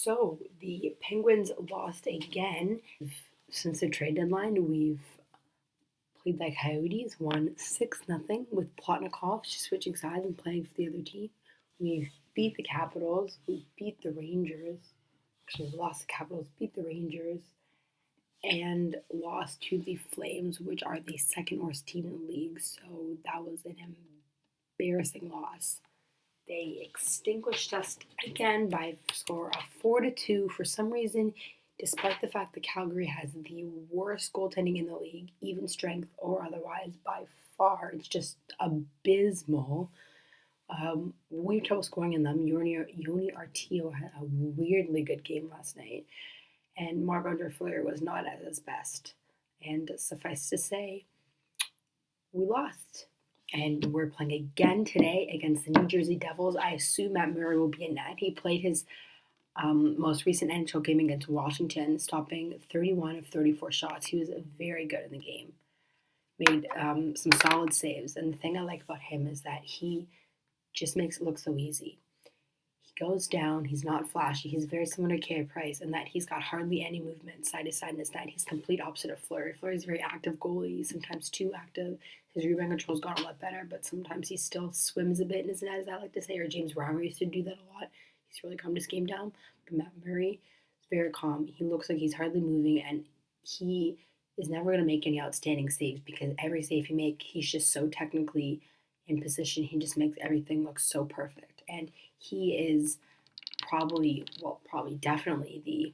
So the Penguins lost again. Since the trade deadline, we've played like Coyotes, won 6-0 with Plotnikov just switching sides and playing for the other team. We've beat the Capitals, we beat the Rangers. Actually, we lost the Capitals, beat the Rangers, and lost to the Flames, which are the second worst team in the league. So that was an embarrassing loss. They extinguished us again by a score of 4-2 for some reason, despite the fact that Calgary has the worst goaltending in the league, even strength or otherwise, by far. It's just abysmal. We have trouble scoring in them. Yoni Artio had a weirdly good game last night, and Marc-Andre Fleury was not at his best. And suffice to say, we lost. And we're playing again today against the New Jersey Devils. I assume Matt Murray will be in net. He played his most recent NHL game against Washington, stopping 31 of 34 shots. He was very good in the game. Made some solid saves. And the thing I like about him is that he just makes it look so easy. He goes down. He's not flashy. He's very similar to Carey Price in that he's got hardly any movement side to side in his net. He's complete opposite of Fleury. Fleury's a very active goalie, sometimes too active. His rebound control's gotten a lot better, but sometimes he still swims a bit in his net, as I like to say, or James Reimer used to do that a lot. He's really calmed his game down. But Matt Murray is very calm. He looks like he's hardly moving, and he is never going to make any outstanding saves because every save he makes, he's just so technically in position. He just makes everything look so perfect. And he is definitely the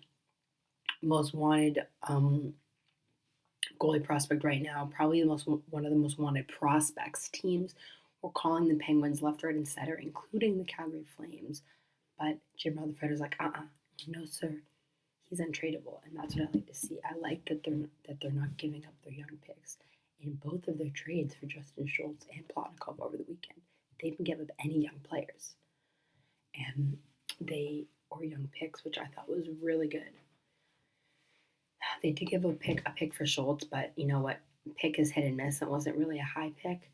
most wanted goalie prospect right now, probably one of the most wanted prospects. Teams were calling the Penguins left, right, and center, including the Calgary Flames. But Jim Rutherford is like, no, sir, he's untradeable, and that's what I like to see. I like that they're not giving up their young picks. In both of their trades for Justin Schultz and Plotnikov over the weekend, they didn't give up any young players, and or young picks, which I thought was really good. They did give a pick for Schultz, but you know what? Pick is hit and miss. It wasn't really a high pick.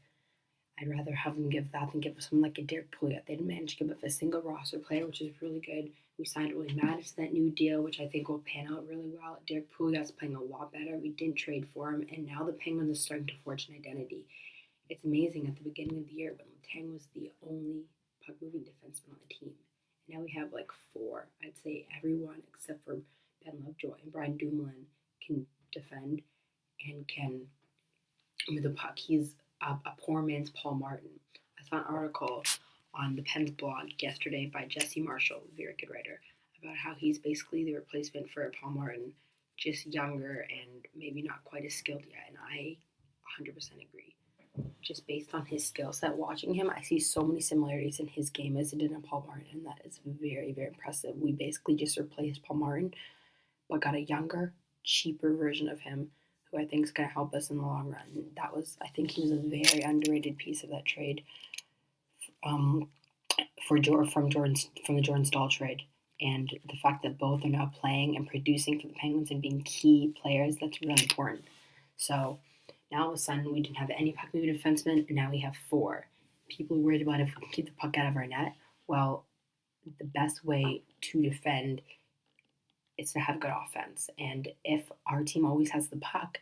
I'd rather have them give that than give someone like a Derek Pouliot. They didn't manage to give up a single roster player, which is really good. We signed Willie Mattis to that new deal, which I think will pan out really well. Derek Pouliot's playing a lot better. We didn't trade for him, and now the Penguins are starting to forge an identity. It's amazing at the beginning of the year when Letang was the only puck-moving defenseman on the team. Now we have like four. I'd say everyone except for Ben Lovejoy and Brian Dumoulin can defend and can move the puck. He's a poor man's Paul Martin. I saw an article on the Pens blog yesterday by Jesse Marshall, a very good writer, about how he's basically the replacement for Paul Martin, just younger and maybe not quite as skilled yet. And I 100% agree. Just based on his skill set, watching him, I see so many similarities in his game as it did in Paul Martin, and that is very, very impressive. We basically just replaced Paul Martin, but got a younger, cheaper version of him who I think is going to help us in the long run. I think he was a very underrated piece of that trade from the Jordan Staal trade. And the fact that both are now playing and producing for the Penguins and being key players, that's really important. So now all of a sudden we didn't have any puck-moving defensemen, and now we have four. People are worried about if we can keep the puck out of our net. Well, the best way to defend is to have good offense. And if our team always has the puck,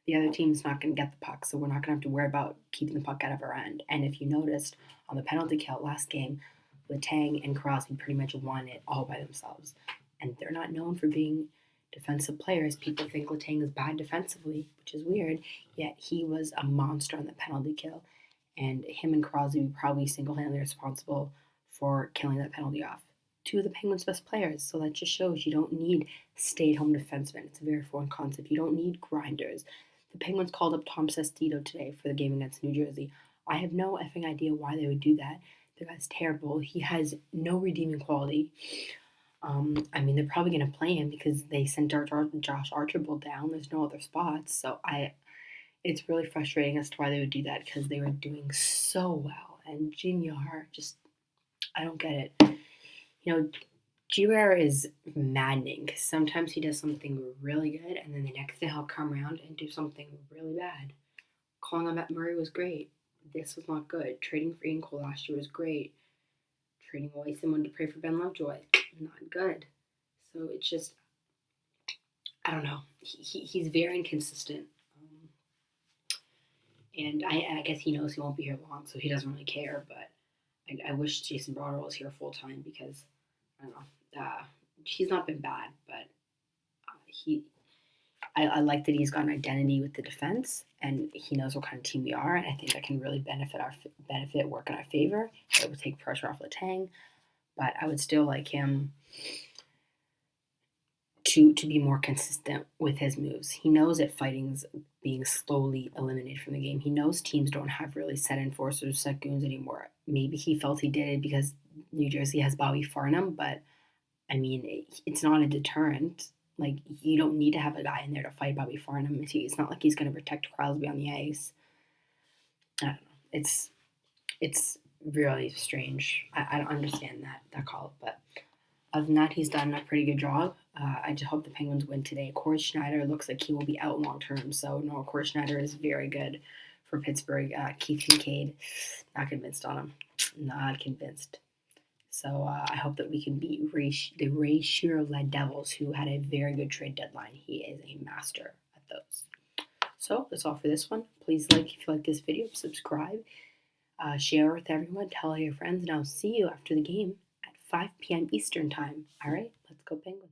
the other team's not going to get the puck, so we're not going to have to worry about keeping the puck out of our end. And if you noticed, on the penalty kill last game, Letang and Crosby pretty much won it all by themselves. And they're not known for being defensive players. People think Letang is bad defensively, which is weird, yet he was a monster on the penalty kill. And him and Crosby were probably single-handedly responsible for killing that penalty off. Two of the Penguins' best players, so that just shows you don't need stay-at-home defensemen. It's a very foreign concept. You don't need grinders. The Penguins called up Tom Sestito today for the game against New Jersey. I have no effing idea why they would do that. The guy's terrible. He has no redeeming quality. They're probably going to play him because they sent Josh Archibald down. There's no other spots. So it's really frustrating as to why they would do that because they were doing so well. And Giniar, I don't get it. G-Rare is maddening because sometimes he does something really good and then the next day he'll come around and do something really bad. Calling on Matt Murray was great. This was not good. Trading for Ian Cole last year was great. Trading away someone to pray for Ben Lovejoy, not good. So it's just, I don't know. He's very inconsistent. And I guess he knows he won't be here long, so he doesn't really care. But I wish Jason Broder was here full time because, I don't know. He's not been bad, but he I like that he's got an identity with the defense, and he knows what kind of team we are, and I think that can really work in our favor. It would take pressure off Letang, but I would still like him to be more consistent with his moves. He knows that fighting's being slowly eliminated from the game. He knows teams don't have really set enforcers, set goons anymore. Maybe he felt he did because New Jersey has Bobby Farnham, but I mean, it's not a deterrent. Like, you don't need to have a guy in there to fight Bobby Farnham. It's not like he's going to protect Crosby on the ice. I don't know. It's really strange. I don't understand that call, but other than that, he's done a pretty good job. I just hope the Penguins win today. Corey Schneider looks like he will be out long term, so no, Corey Schneider is very good for Pittsburgh. Keith Kincaid, not convinced on him. Not convinced. So I hope that we can beat the Ray Shero-led Devils, who had a very good trade deadline. He is a master at those. So that's all for this one. Please like if you like this video, subscribe, share with everyone, tell all your friends, and I'll see you after the game at 5 p.m. Eastern Time. All right, let's go Penguins.